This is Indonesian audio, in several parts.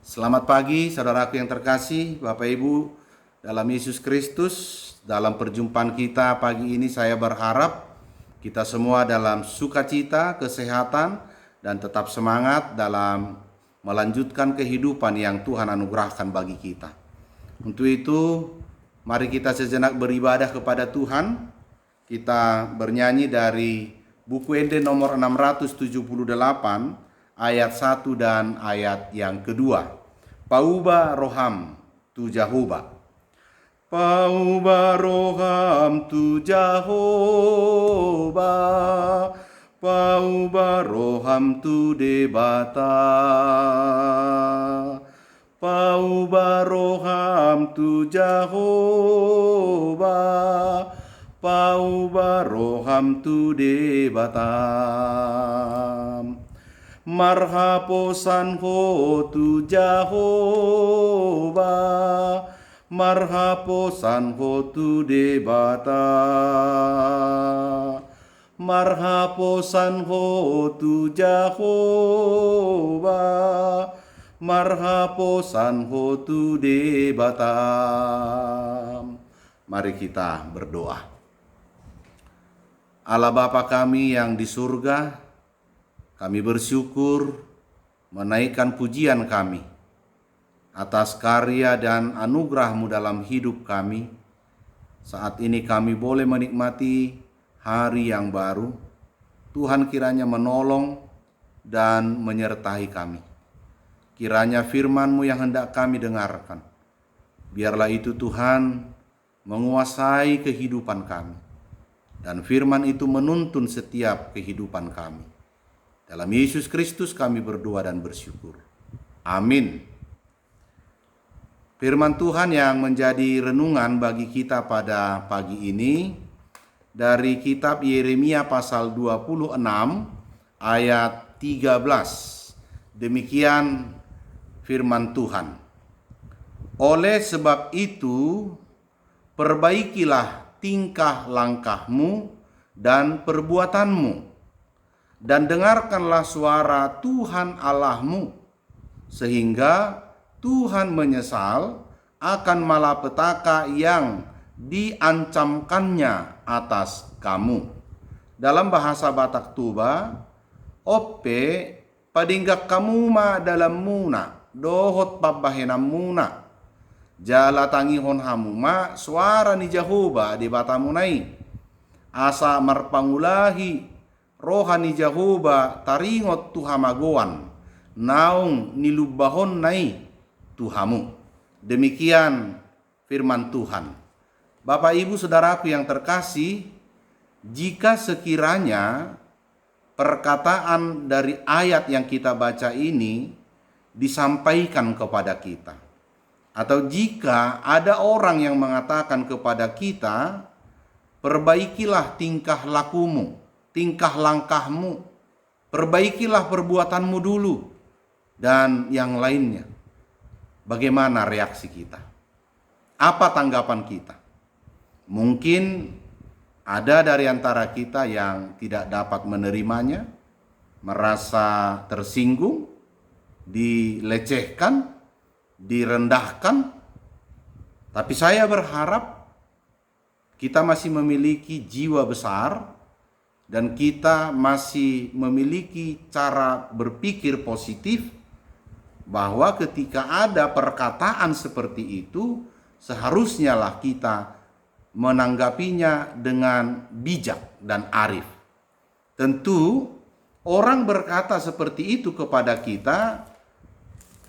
Selamat pagi saudaraku yang terkasih, Bapak Ibu dalam Yesus Kristus. Dalam perjumpaan kita pagi ini saya berharap kita semua dalam sukacita, kesehatan, dan tetap semangat dalam melanjutkan kehidupan yang Tuhan anugerahkan bagi kita. Untuk itu, mari kita sejenak beribadah kepada Tuhan. Kita bernyanyi dari buku Ende nomor 678, ayat 1 dan ayat yang kedua. Pauba roham tu Jehovah. Pauba roham tu Jehovah. Pauba roham tu debata. Pauba roham tu Jehovah. Pauba roham tu debata. Marhaposan ho tu Jehovah, marhaposan ho tu debata. Marhaposan ho tu Jehovah, marhaposan ho tu debata. Mari kita berdoa. Allah Bapa kami yang di surga, kami bersyukur menaikkan pujian kami atas karya dan anugerah-Mu dalam hidup kami. Saat ini kami boleh menikmati hari yang baru. Tuhan kiranya menolong dan menyertai kami. Kiranya firman-Mu yang hendak kami dengarkan, biarlah itu Tuhan menguasai kehidupan kami. Dan firman itu menuntun setiap kehidupan kami. Dalam Yesus Kristus kami berdoa dan bersyukur. Amin. Firman Tuhan yang menjadi renungan bagi kita pada pagi ini dari kitab Yeremia pasal 26 ayat 13. Demikian firman Tuhan. Oleh sebab itu, perbaikilah tingkah langkahmu dan perbuatanmu, dan dengarkanlah suara Tuhan Allahmu, sehingga Tuhan menyesal akan malapetaka yang diancamkannya atas kamu. Dalam bahasa Batak Tuba, ope padinggak kamu ma dalam muna, dohot pabahenam muna. Jala tangihon hamuma suara ni Jehovah di batamunai. Asa marpangulahi rohani Jehovah taringot tuhamagoan. Naung nilubahon nai Tuhamu. Demikian firman Tuhan. Bapak Ibu Saudaraku yang terkasih, jika sekiranya perkataan dari ayat yang kita baca ini disampaikan kepada kita, atau jika ada orang yang mengatakan kepada kita, perbaikilah tingkah lakumu, tingkah langkahmu, perbaikilah perbuatanmu dulu, dan yang lainnya. Bagaimana reaksi kita? Apa tanggapan kita? Mungkin ada dari antara kita yang tidak dapat menerimanya, merasa tersinggung, dilecehkan, direndahkan. Tapi saya berharap kita masih memiliki jiwa besar dan kita masih memiliki cara berpikir positif, bahwa ketika ada perkataan seperti itu, seharusnya lah kita menanggapinya dengan bijak dan arif. Tentu orang berkata seperti itu kepada kita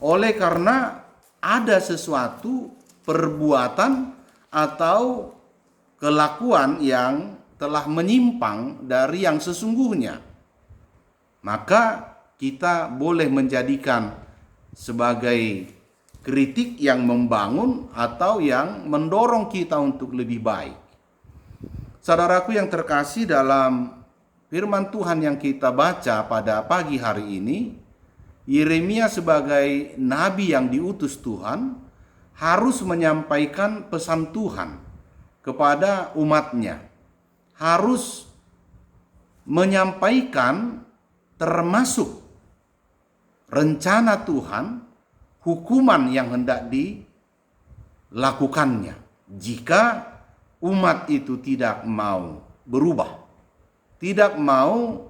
oleh karena ada sesuatu perbuatan atau kelakuan yang telah menyimpang dari yang sesungguhnya. Maka kita boleh menjadikan sebagai kritik yang membangun atau yang mendorong kita untuk lebih baik. Saudaraku yang terkasih, dalam firman Tuhan yang kita baca pada pagi hari ini, Yeremia sebagai nabi yang diutus Tuhan harus menyampaikan pesan Tuhan kepada umatnya. Harus menyampaikan termasuk rencana Tuhan, hukuman yang hendak dilakukannya jika umat itu tidak mau berubah, tidak mau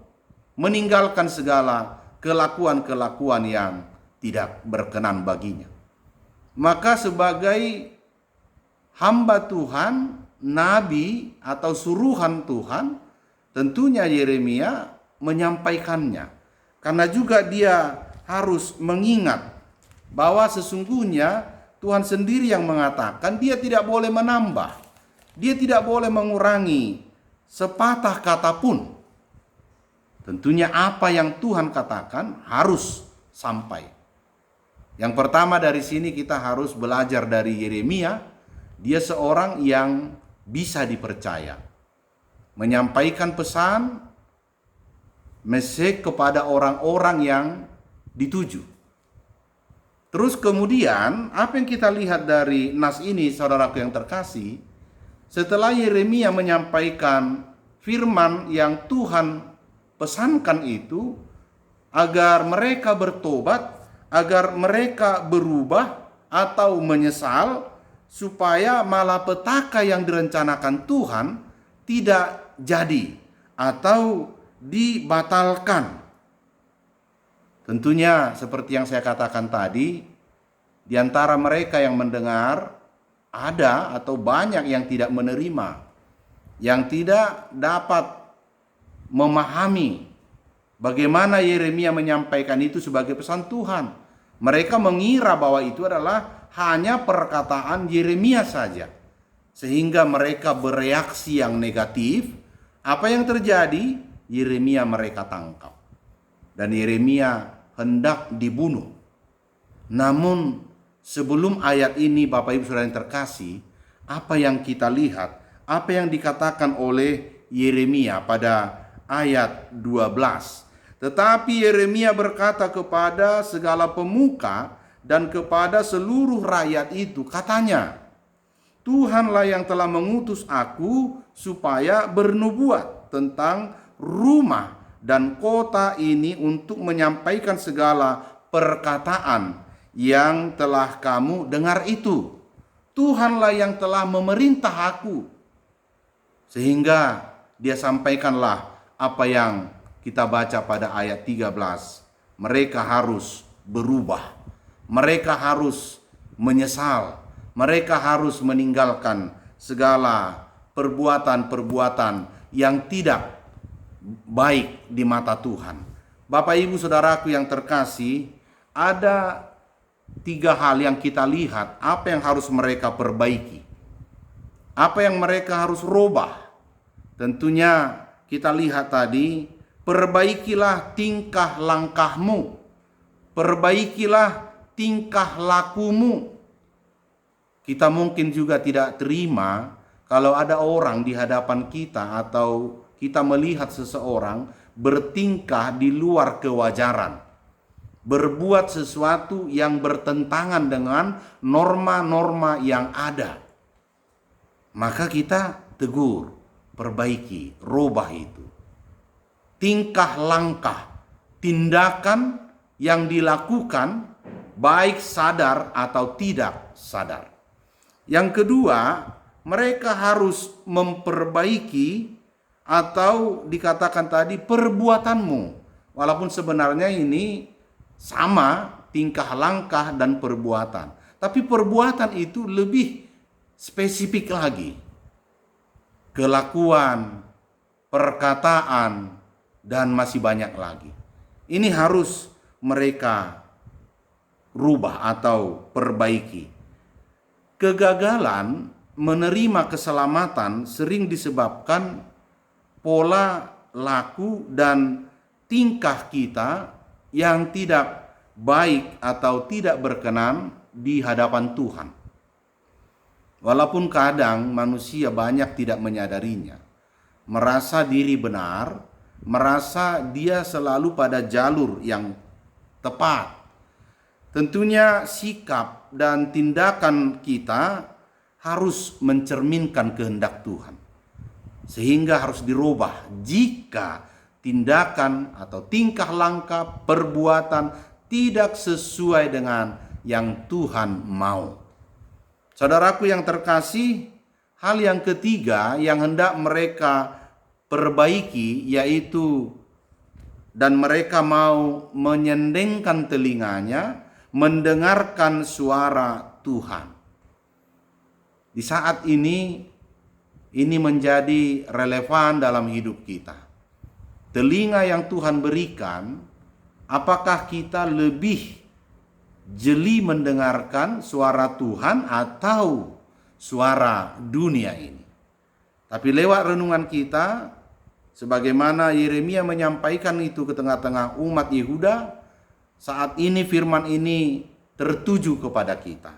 meninggalkan segala kelakuan-kelakuan yang tidak berkenan baginya. Maka sebagai hamba Tuhan, nabi atau suruhan Tuhan, tentunya Yeremia menyampaikannya. Karena juga dia harus mengingat bahwa sesungguhnya Tuhan sendiri yang mengatakan dia tidak boleh menambah, dia tidak boleh mengurangi sepatah kata pun. Tentunya apa yang Tuhan katakan harus sampai. Yang pertama dari sini kita harus belajar dari Yeremia. Dia seorang yang bisa dipercaya, menyampaikan pesan, message kepada orang-orang yang dituju. Terus kemudian apa yang kita lihat dari nas ini, saudaraku yang terkasih, setelah Yeremia menyampaikan firman yang Tuhan pesankan itu, agar mereka bertobat, agar mereka berubah atau menyesal, supaya malapetaka yang direncanakan Tuhan tidak jadi atau dibatalkan. Tentunya seperti yang saya katakan tadi, di antara mereka yang mendengar ada atau banyak yang tidak menerima, yang tidak dapat memahami bagaimana Yeremia menyampaikan itu sebagai pesan Tuhan. Mereka mengira bahwa itu adalah hanya perkataan Yeremia saja, sehingga mereka bereaksi yang negatif. Apa yang terjadi? Yeremia mereka tangkap dan Yeremia hendak dibunuh. Namun sebelum ayat ini, Bapak Ibu Saudara yang terkasih, apa yang kita lihat, apa yang dikatakan oleh Yeremia pada ayat 12. Tetapi Yeremia berkata kepada segala pemuka dan kepada seluruh rakyat itu, katanya, Tuhanlah yang telah mengutus aku supaya bernubuat tentang rumah dan kota ini untuk menyampaikan segala perkataan yang telah kamu dengar itu. Tuhanlah yang telah memerintah aku. Sehingga dia sampaikanlah apa yang kita baca pada ayat 13. Mereka harus berubah. Mereka harus menyesal. Mereka harus meninggalkan segala perbuatan-perbuatan yang tidak baik di mata Tuhan. Bapak Ibu Saudaraku yang terkasih, ada 3 hal yang kita lihat apa yang harus mereka perbaiki. Apa yang mereka harus rubah. Tentunya kita lihat tadi, perbaikilah tingkah langkahmu, perbaikilah tingkah lakumu. Kita mungkin juga tidak terima kalau ada orang di hadapan kita atau kita melihat seseorang bertingkah di luar kewajaran, berbuat sesuatu yang bertentangan dengan norma-norma yang ada. Maka kita tegur, perbaiki, rubah itu. Tingkah langkah, tindakan yang dilakukan baik sadar atau tidak sadar. Yang kedua, mereka harus memperbaiki atau dikatakan tadi perbuatanmu. Walaupun sebenarnya ini sama tingkah langkah dan perbuatan. Tapi perbuatan itu lebih spesifik lagi. Kelakuan, perkataan, dan masih banyak lagi. Ini harus mereka rubah atau perbaiki. Kegagalan menerima keselamatan sering disebabkan pola laku dan tingkah kita yang tidak baik atau tidak berkenan di hadapan Tuhan. Walaupun kadang manusia banyak tidak menyadarinya, merasa diri benar, merasa dia selalu pada jalur yang tepat. Tentunya sikap dan tindakan kita harus mencerminkan kehendak Tuhan. Sehingga harus dirubah jika tindakan atau tingkah langkah, perbuatan tidak sesuai dengan yang Tuhan mau. Saudaraku yang terkasih, hal yang ketiga yang hendak mereka perbaiki yaitu dan mereka mau menyendengkan telinganya mendengarkan suara Tuhan. Di saat ini menjadi relevan dalam hidup kita. Telinga yang Tuhan berikan, apakah kita lebih jeli mendengarkan suara Tuhan atau suara dunia ini? Tapi lewat renungan kita, sebagaimana Yeremia menyampaikan itu ke tengah-tengah umat Yehuda, saat ini firman ini tertuju kepada kita.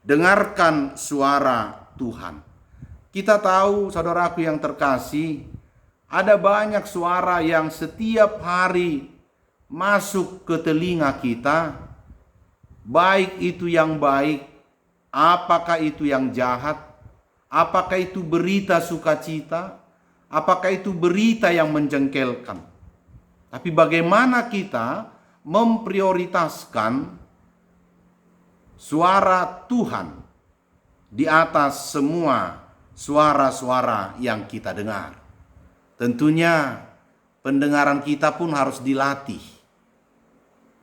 Dengarkan suara Tuhan. Kita tahu, saudaraku yang terkasih, ada banyak suara yang setiap hari masuk ke telinga kita, baik itu yang baik, apakah itu yang jahat, apakah itu berita sukacita, apakah itu berita yang menjengkelkan. Tapi bagaimana kita memprioritaskan suara Tuhan di atas semua suara-suara yang kita dengar? Tentunya pendengaran kita pun harus dilatih.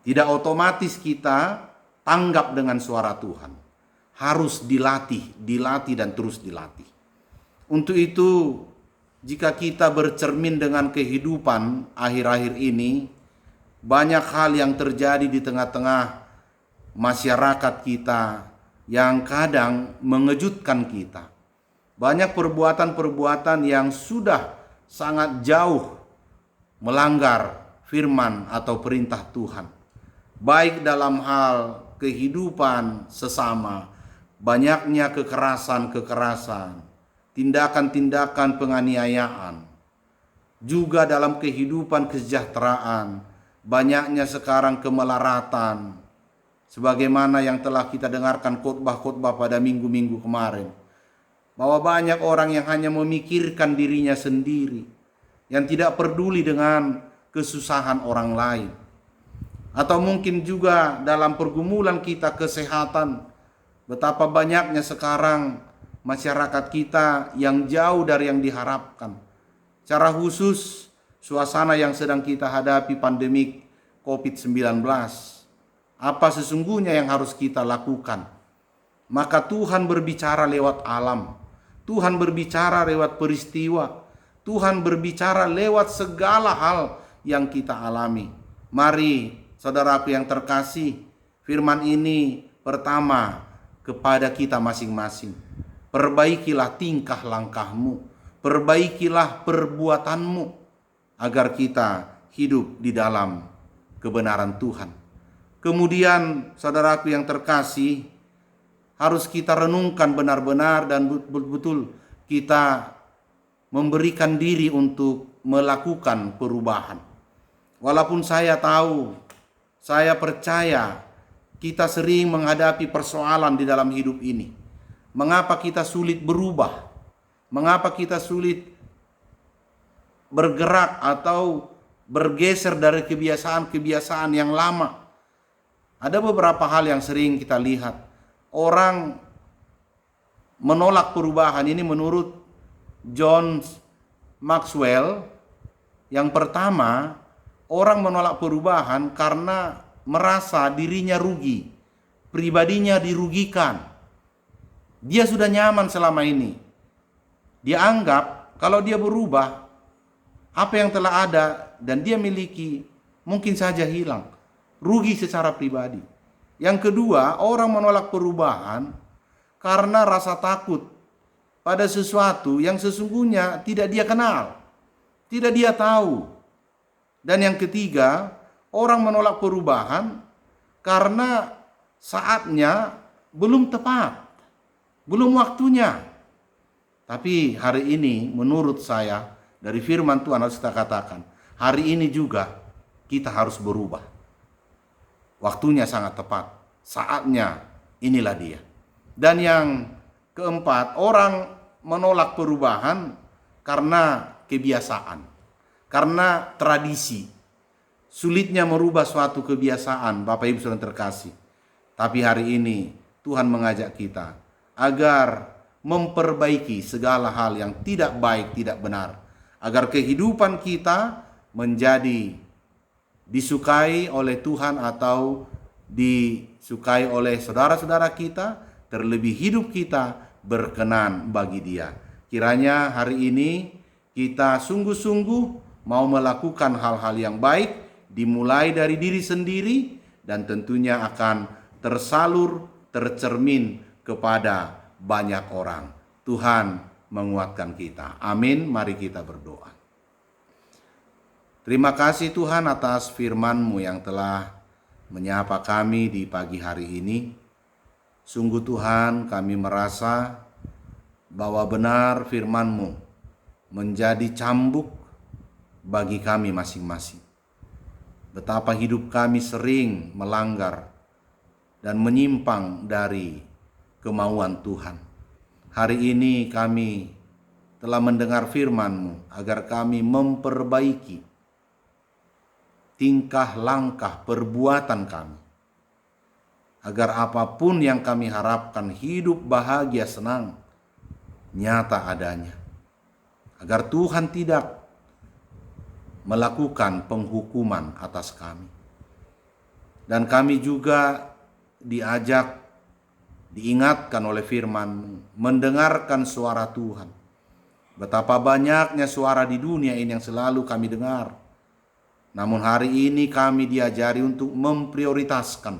Tidak otomatis kita tanggap dengan suara Tuhan. Harus dilatih dan terus dilatih. Untuk itu, jika kita bercermin dengan kehidupan akhir-akhir ini, banyak hal yang terjadi di tengah-tengah masyarakat kita yang kadang mengejutkan kita. Banyak perbuatan-perbuatan yang sudah sangat jauh melanggar firman atau perintah Tuhan. Baik dalam hal kehidupan sesama, banyaknya kekerasan, tindakan-tindakan penganiayaan. Juga dalam kehidupan kesejahteraan, banyaknya sekarang kemelaratan. Sebagaimana yang telah kita dengarkan khotbah-khotbah pada minggu-minggu kemarin, bahwa banyak orang yang hanya memikirkan dirinya sendiri, yang tidak peduli dengan kesusahan orang lain. Atau mungkin juga dalam pergumulan kita kesehatan, betapa banyaknya sekarang masyarakat kita yang jauh dari yang diharapkan. Secara khusus suasana yang sedang kita hadapi, pandemik COVID-19. Apa sesungguhnya yang harus kita lakukan? Maka Tuhan berbicara lewat alam. Tuhan berbicara lewat peristiwa. Tuhan berbicara lewat segala hal yang kita alami. Mari saudaraku yang terkasih, firman ini pertama kepada kita masing-masing. Perbaikilah tingkah langkahmu, perbaikilah perbuatanmu, agar kita hidup di dalam kebenaran Tuhan. Kemudian saudaraku yang terkasih, harus kita renungkan benar-benar dan betul-betul kita memberikan diri untuk melakukan perubahan. Walaupun saya tahu, saya percaya kita sering menghadapi persoalan di dalam hidup ini. Mengapa kita sulit berubah? Mengapa kita sulit bergerak atau bergeser dari kebiasaan-kebiasaan yang lama? Ada beberapa hal yang sering kita lihat. Orang menolak perubahan ini menurut John Maxwell. Yang pertama, orang menolak perubahan karena merasa dirinya rugi, pribadinya dirugikan. Dia sudah nyaman selama ini. Dia anggap kalau dia berubah, apa yang telah ada dan dia miliki mungkin saja hilang. Rugi secara pribadi. Yang kedua, orang menolak perubahan karena rasa takut pada sesuatu yang sesungguhnya tidak dia kenal, tidak dia tahu. Dan yang ketiga, orang menolak perubahan karena saatnya belum tepat, belum waktunya. Tapi hari ini menurut saya dari firman Tuhan harus kita katakan, hari ini juga kita harus berubah. Waktunya sangat tepat, saatnya inilah dia. Dan yang keempat, orang menolak perubahan karena kebiasaan, karena tradisi. sulitnya merubah suatu kebiasaan, Bapak Ibu Saudara terkasih. Tapi hari ini Tuhan mengajak kita agar memperbaiki segala hal yang tidak baik, tidak benar. Agar kehidupan kita menjadi disukai oleh Tuhan atau disukai oleh saudara-saudara kita, terlebih hidup kita berkenan bagi Dia. Kiranya hari ini kita sungguh-sungguh mau melakukan hal-hal yang baik, dimulai dari diri sendiri dan tentunya akan tersalur, tercermin kepada banyak orang. Tuhan menguatkan kita. Amin. Mari kita berdoa. Terima kasih Tuhan atas firman-Mu yang telah menyapa kami di pagi hari ini. Sungguh Tuhan, kami merasa bahwa benar firman-Mu menjadi cambuk bagi kami masing-masing. Betapa hidup kami sering melanggar dan menyimpang dari kemauan Tuhan. Hari ini kami telah mendengar firman-Mu agar kami memperbaiki tingkah langkah perbuatan kami, agar apapun yang kami harapkan, hidup bahagia senang, nyata adanya, agar Tuhan tidak melakukan penghukuman atas kami. Dan kami juga diajak, diingatkan oleh firman-Mu, mendengarkan suara Tuhan. Betapa banyaknya suara di dunia ini yang selalu kami dengar. Namun hari ini kami diajari untuk memprioritaskan,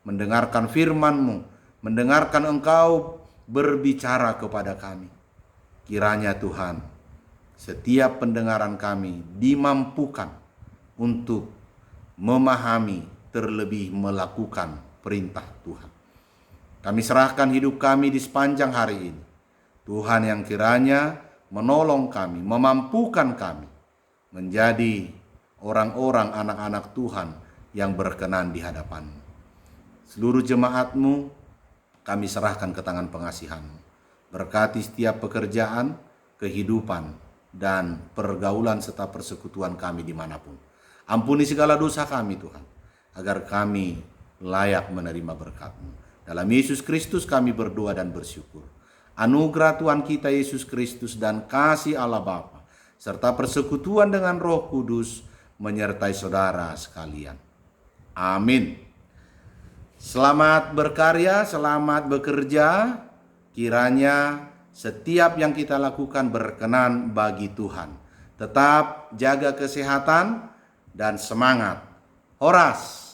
mendengarkan firman-Mu, mendengarkan Engkau berbicara kepada kami. Kiranya Tuhan, setiap pendengaran kami dimampukan untuk memahami, terlebih melakukan perintah Tuhan. Kami serahkan hidup kami di sepanjang hari ini. Tuhan yang kiranya menolong kami, memampukan kami menjadi orang-orang anak-anak Tuhan yang berkenan di hadapan-Mu. Seluruh jemaat-Mu kami serahkan ke tangan pengasihan-Mu. Berkati setiap pekerjaan, kehidupan, dan pergaulan serta persekutuan kami dimanapun. Ampuni segala dosa kami Tuhan, agar kami layak menerima berkat-Mu. Dalam Yesus Kristus kami berdoa dan bersyukur. Anugerah Tuhan kita Yesus Kristus dan kasih Allah Bapa serta persekutuan dengan Roh Kudus menyertai saudara sekalian. Amin. Selamat berkarya, selamat bekerja. Kiranya setiap yang kita lakukan berkenan bagi Tuhan. Tetap jaga kesehatan dan semangat. Horas.